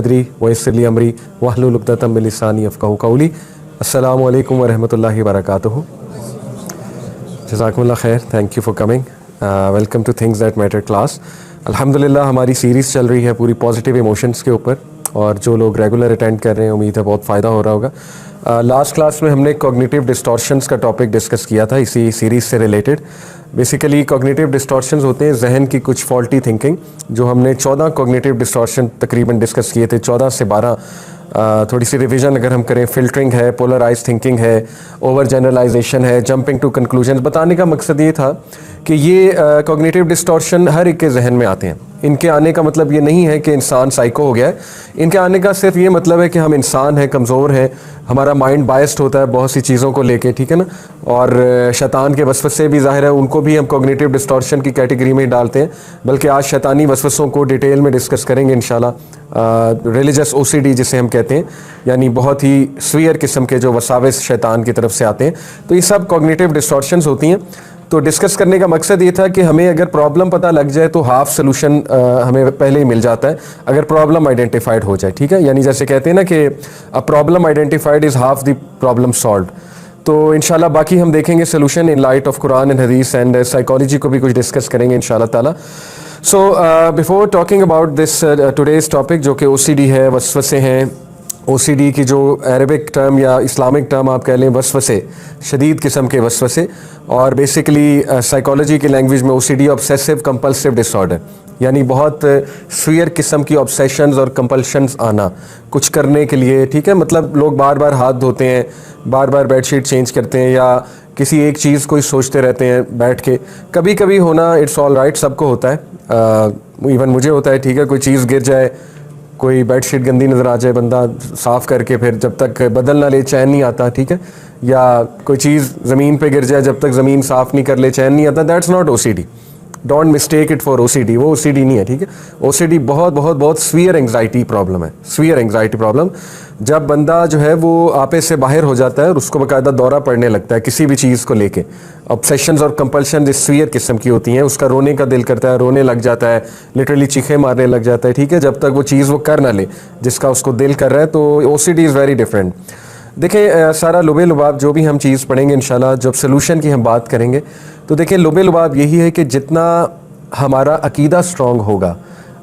वयस्सिरली अमरी वहलुल उक़दतम मिन लिसानी यफ़क़हू क़ौली। अस्सलामु अलैकुम वरहमतुल्लाहि वबरकातुहू। जज़ाकुमुल्लाह खैर, thank you for coming. Welcome two things that matter class. अल्हम्दुलिल्लाह हमारी सीरीज़ चल रही है पूरी पॉजिटिव इमोशंस के ऊपर, और जो लोग रेगुलर अटेंड कर रहे हैं उम्मीद है बहुत फ़ायदा हो रहा होगा। लास्ट क्लास में हमने कॉग्निटिव डिस्टॉर्शंस का टॉपिक डिस्कस किया था इसी सीरीज़ से रिलेटेड। बेसिकली कॉग्निटिव डिस्टॉर्शंस होते हैं जहन की कुछ फॉल्टी थिंकिंग, जो हमने 14 कॉग्निटिव डिस्टॉर्शन तकरीबन डिस्कस किए थे, 14 से 12। थोड़ी सी रिवीजन अगर हम करें, फ़िल्टरिंग है, पोलराइज थिंकिंग है, ओवर जनरलाइजेशन है, जंपिंग टू कंक्लूजन्स। बताने का मकसद ये था कि ये कॉग्निटिव डिस्टॉर्शन हर एक के जहन में आते हैं। इनके आने का मतलब ये नहीं है कि इंसान साइको हो गया है। इनके आने का सिर्फ ये मतलब है कि हम इंसान हैं, कमज़ोर हैं, हमारा माइंड बायस्ड होता है बहुत सी चीज़ों को लेके, ठीक है ना। और शैतान के वसवसे भी ज़ाहिर है उनको भी हम कॉग्निटिव डिस्टॉर्शन की कैटेगरी में डालते हैं। बल्कि आज शैतानी वसवसों को डिटेल में डिस्कस करेंगे इंशाल्लाह। रिलीजियस ओसीडी जिसे हम कहते हैं, यानी बहुत ही स्वीयर किस्म के जो वसाविस शैतान की तरफ से आते हैं, तो ये सब कॉग्निटिव डिस्टॉर्शंस होती हैं। तो डिस्कस करने का मकसद ये था कि हमें अगर प्रॉब्लम पता लग जाए तो हाफ सोल्यूशन हमें पहले ही मिल जाता है अगर प्रॉब्लम आइडेंटिफाइड हो जाए, ठीक है। यानी जैसे कहते हैं ना कि a problem identified is half the problem solved. तो इंशाल्लाह बाकी हम देखेंगे solution in light of Quran and हदीस एंड साइकोलॉजी को भी कुछ डिस्कस करेंगे इंशाल्लाह ताला। So before talking about this today's topic जो कि ओसीडी है, वसवसे हैं। ओसीडी की जो अरबिक टर्म या इस्लामिक टर्म आप कह लें, वसवसे, शदीद किस्म के वसवसे। और बेसिकली साइकोलॉजी की लैंग्वेज में ओसीडी ऑब्सेसिव कंपल्सिव डिसऑर्डर, यानी बहुत स्वीयर किस्म की ऑब्सेशंस और कंपल्शंस आना कुछ करने के लिए, ठीक है। मतलब लोग बार बार हाथ धोते हैं, बार बार बेडशीट चेंज करते हैं, या किसी एक चीज़ को ही सोचते रहते हैं बैठ के। कभी कभी होना इट्स ऑल राइट, सबको होता है, इवन मुझे होता है, ठीक है। कोई चीज़ गिर जाए, कोई बेडशीट गंदी नज़र आ जाए, बंदा साफ़ करके फिर जब तक बदल ना ले चैन नहीं आता, ठीक है। या कोई चीज़ ज़मीन पे गिर जाए, जब तक ज़मीन साफ़ नहीं कर ले चैन नहीं आता। That's not OCD, don't mistake it for OCD. वो ओसीडी नहीं है, ठीक है। ओसीडी बहुत बहुत बहुत स्वीयर एंग्जाइटी प्रॉब्लम है, स्वीयर एंग्जाइटी प्रॉब्लम। जब बंदा जो है वो आपे से बाहर हो जाता है और उसको बाकायदा दौरा पड़ने लगता है किसी भी चीज़ को लेके। ऑब्सेशंस और कंपल्शन इस स्वीयर किस्म की होती हैं, उसका रोने का दिल करता है, रोने लग जाता है, लिटरली चीखे मारने लग जाता है, ठीक है, जब तक वो चीज़ वो कर ना ले जिसका उसको दिल कर रहा है। तो ओसीडी इज़ वेरी डिफरेंट। देखें सारा लुबे लुबाब जो भी हम चीज़ पढ़ेंगे इंशाल्लाह, जब सोल्यूशन की हम बात करेंगे तो देखिए लुबे लुबाब यही है कि जितना हमारा अकीदा स्ट्रॉन्ग होगा,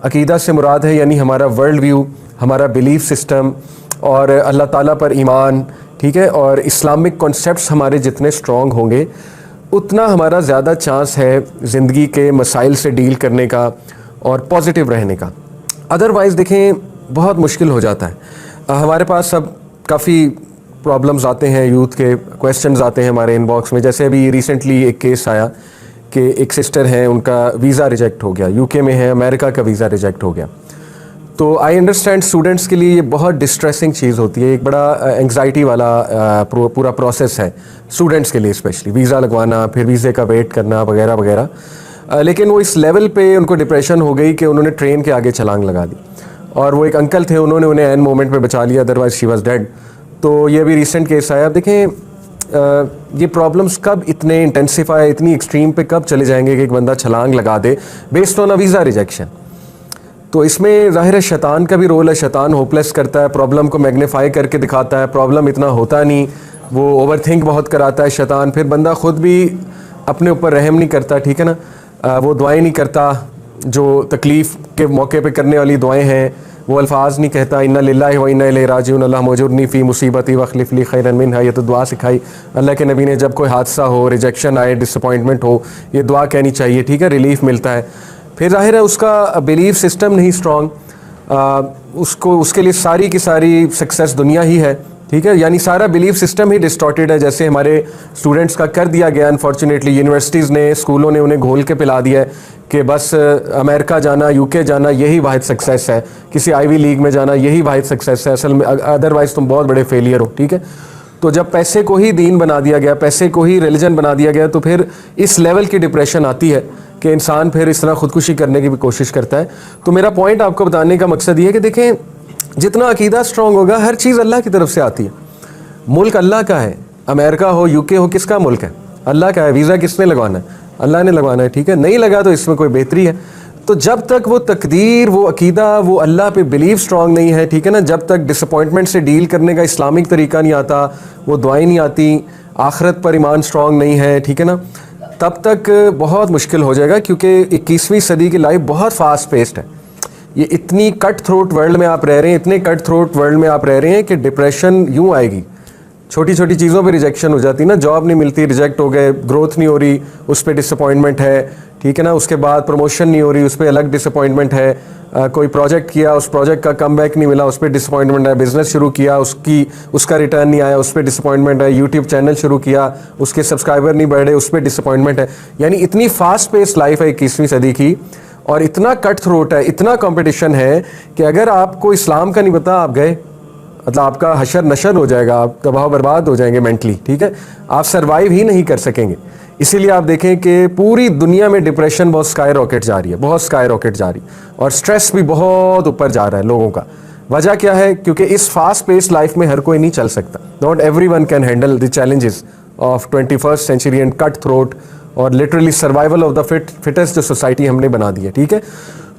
अकीदा से मुराद है यानी हमारा वर्ल्ड व्यू, हमारा बिलीफ सिस्टम और अल्लाह ताला पर ईमान, ठीक है, और इस्लामिक कॉन्सेप्ट्स हमारे जितने स्ट्रॉन्ग होंगे उतना हमारा ज़्यादा चांस है ज़िंदगी के मसाइल से डील करने का और पॉजिटिव रहने का। अदरवाइज़ देखें बहुत मुश्किल हो जाता है। हमारे पास अब काफ़ी प्रॉब्लम्स आते हैं, यूथ के क्वेश्चंस आते हैं हमारे इनबॉक्स में। जैसे अभी रिसेंटली एक केस आया कि एक सिस्टर हैं, उनका वीज़ा रिजेक्ट हो गया, यूके में है, अमेरिका का वीज़ा रिजेक्ट हो गया। तो आई अंडरस्टैंड स्टूडेंट्स के लिए ये बहुत डिस्ट्रेसिंग चीज़ होती है, एक बड़ा एंग्जाइटी वाला पूरा प्रोसेस है स्टूडेंट्स के लिए, स्पेशली वीज़ा लगवाना, फिर वीज़े का वेट करना वगैरह वगैरह। लेकिन वो इस लेवल पे उनको डिप्रेशन हो गई कि उन्होंने ट्रेन के आगे छलांग लगा दी, और वो एक अंकल थे, उन्होंने उन्हें एंड मोमेंट पे बचा लिया, अदरवाइज शी वाज डेड। तो ये भी रिसेंट केस आया। देखें ये प्रॉब्लम्स कब इतने इंटेंसिफाई, इतनी एक्सट्रीम पे कब चले जाएंगे कि एक बंदा छलांग लगा दे based on a visa rejection. तो इसमें ज़ाहिर है शैतान का भी रोल है। शैतान होपलेस करता है, प्रॉब्लम को मैग्नीफाई करके दिखाता है, प्रॉब्लम इतना होता नहीं, वो ओवर थिंक बहुत कराता है शैतान। फिर बंदा ख़ुद भी अपने ऊपर रहम नहीं करता, ठीक है ना। वो दुआएं नहीं करता जो तकलीफ़ के मौके पे करने वाली दुआएं हैं, वो अल्फाज नहीं कहता, इन्ना लिल्लाहि व इन्ना इलैहि राजिऊन, अल्लाह मुजुरनी फ़ी मुसीबती वख़्लिफ़ ली खैरन मिन्हा। ये तो दुआ सिखाई अल्लाह के नबी ने, जब कोई हादसा हो, रिजेक्शन आए, डिसअपॉइंटमेंट हो, ये दुआ कहनी चाहिए, ठीक है, रिलीफ मिलता है। फिर ज़ाहिर है उसका बिलीफ सिस्टम नहीं स्ट्रॉन्ग, उसको उसके लिए सारी की सारी सक्सेस दुनिया ही है, ठीक है, यानी सारा बिलीफ सिस्टम ही डिस्टॉर्टेड है। जैसे हमारे स्टूडेंट्स का कर दिया गया अनफॉर्चुनेटली, यूनिवर्सिटीज़ ने, स्कूलों ने उन्हें घोल के पिला दिया है कि बस अमेरिका जाना, यूके जाना यही वाहिद सक्सेस है, किसी आईवी लीग में जाना यही वाहिद सक्सेस है, असल में अदरवाइज़ तुम बहुत बड़े फेलियर हो, ठीक है। तो जब पैसे को ही दीन बना दिया गया, पैसे को ही रिलीजन बना दिया गया, तो फिर इस लेवल की डिप्रेशन आती है कि इंसान फिर इस तरह ख़ुदकुशी करने की भी कोशिश करता है। तो मेरा पॉइंट आपको बताने का मकसद ये है कि देखें जितना अकीदा स्ट्रॉन्ग होगा, हर चीज़ अल्लाह की तरफ से आती है। मुल्क अल्लाह का है, अमेरिका हो, यूके हो, किसका मुल्क है? अल्लाह का है। वीज़ा किसने लगवाना है? अल्लाह ने लगवाना है, ठीक है। नहीं लगा तो इसमें कोई बेहतरी है। तो जब तक वो तकदीर, वो अकीदा, वो अल्लाह पे बिलीव स्ट्रांग नहीं है, ठीक है ना, जब तक डिसअपॉइंटमेंट से डील करने का इस्लामिक तरीका नहीं आता, वो दुआएं नहीं आती, आखिरत पर ईमान स्ट्रांग नहीं है, ठीक है ना, तब तक बहुत मुश्किल हो जाएगा। क्योंकि 21वीं सदी की लाइफ बहुत फास्ट पेस्ड है। ये इतनी कट थ्रोट वर्ल्ड में आप रह रहे हैं, इतने कट थ्रोट वर्ल्ड में आप रह रहे हैं कि डिप्रेशन यूँ आएगी। छोटी छोटी चीज़ों पे रिजेक्शन हो जाती है ना, जॉब नहीं मिलती, रिजेक्ट हो गए, ग्रोथ नहीं हो रही, उस पर डिसअपॉइंटमेंट है, ठीक है ना, उसके बाद प्रमोशन नहीं हो रही, उस पर अलग डिसअपॉइंटमेंट है, कोई प्रोजेक्ट किया, उस प्रोजेक्ट का कमबैक नहीं मिला, उस पर डिसअपॉइंटमेंट है, बिजनेस शुरू किया, उसका रिटर्न नहीं आया, उस पर डिसअपॉइंटमेंट है, यूट्यूब चैनल शुरू किया, उसके सब्सक्राइबर नहीं बढ़े, उस पर डिसअपॉइंटमेंट है। यानी इतनी फास्ट पेस लाइफ है 21वीं सदी की, और इतना कट थ्रोट है, इतना कंपटीशन है कि अगर आपको इस्लाम का नहीं पता, आप गए, मतलब आपका हशर नशर हो जाएगा, आप तबाह बर्बाद हो जाएंगे मेंटली, ठीक है, आप सरवाइव ही नहीं कर सकेंगे। इसीलिए आप देखें कि पूरी दुनिया में डिप्रेशन बहुत स्काई रॉकेट जा रही है, बहुत स्काई रॉकेट जा रही है, और स्ट्रेस भी बहुत ऊपर जा रहा है लोगों का। वजह क्या है? क्योंकि इस फास्ट पेस लाइफ में हर कोई नहीं चल सकता। Not everyone can handle the challenges of 21st century and cut throat और literally survival of the fittest जो सोसाइटी हमने बना दी है, ठीक है।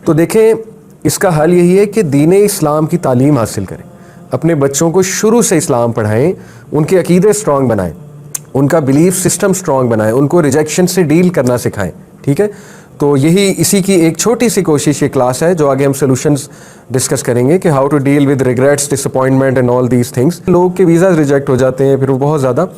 तो देखें, इसका हल यही है कि दीन इस्लाम की तालीम हासिल करें, अपने बच्चों को शुरू से इस्लाम पढ़ाएं, उनके अकीदे स्ट्रॉन्ग बनाएं, उनका बिलीफ सिस्टम स्ट्रॉन्ग बनाएं, उनको रिजेक्शन से डील करना सिखाएं, ठीक है। तो यही इसी की एक छोटी सी कोशिश ये क्लास है, जो आगे हम सॉल्यूशंस डिस्कस करेंगे कि how to deal with regrets, disappointment and all these things. लोग के वीज़ा रिजेक्ट हो जाते हैं, फिर वो बहुत ज़्यादा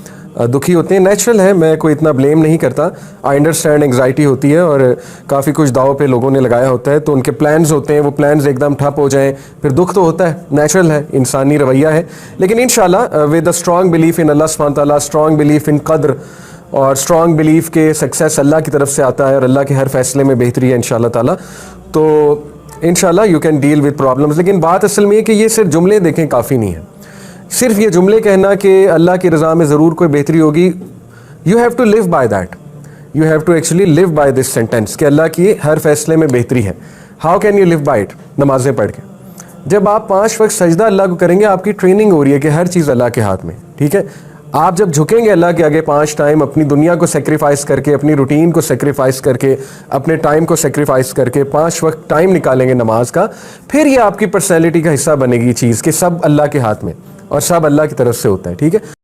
दुखी होते हैं, नेचुरल है, मैं कोई इतना ब्लेम नहीं करता। आई अंडरस्टैंड, एंग्जाइटी होती है और काफ़ी कुछ दाव पे लोगों ने लगाया होता है, तो उनके प्लान्स होते हैं, वो प्लान्स एकदम ठप हो जाएं, फिर दुख तो होता है, नेचुरल है, इंसानी रवैया है। लेकिन इंशाल्लाह with a strong belief in Allah सुब्हानहू तआला, स्ट्रॉन्ग बिलीफ इन कद्र और स्ट्रॉन्ग बिलीफ के सक्सेस अल्लाह की तरफ से आता है और अल्लाह के हर फैसले में बेहतरी है इंशाल्लाह ताला। तो इंशाल्लाह you can deal with problems. लेकिन बात असल में ये कि ये सिर्फ जुमले देखें काफ़ी नहीं है, सिर्फ ये जुमले कहना कि अल्लाह की रज़ा में ज़रूर कोई बेहतरी होगी। You have to live by that, you have to actually live by this sentence कि अल्लाह की हर फैसले में बेहतरी है। How can you live by it? नमाज़ें पढ़ के। जब आप 5 वक्त सजदा अल्लाह को करेंगे, आपकी ट्रेनिंग हो रही है कि हर चीज़ अल्लाह के हाथ में, ठीक है। आप जब झुकेंगे अल्लाह के आगे 5 टाइम, अपनी दुनिया को सेक्रीफाइस करके, अपनी रूटीन को सेक्रीफाइस करके, अपने टाइम को सेक्रीफाइस करके 5 वक्त टाइम निकालेंगे नमाज का, फिर ये आपकी पर्सनैलिटी का हिस्सा बनेगी चीज़ कि सब अल्लाह के हाथ में और सब अल्लाह की तरफ से होता है, ठीक है।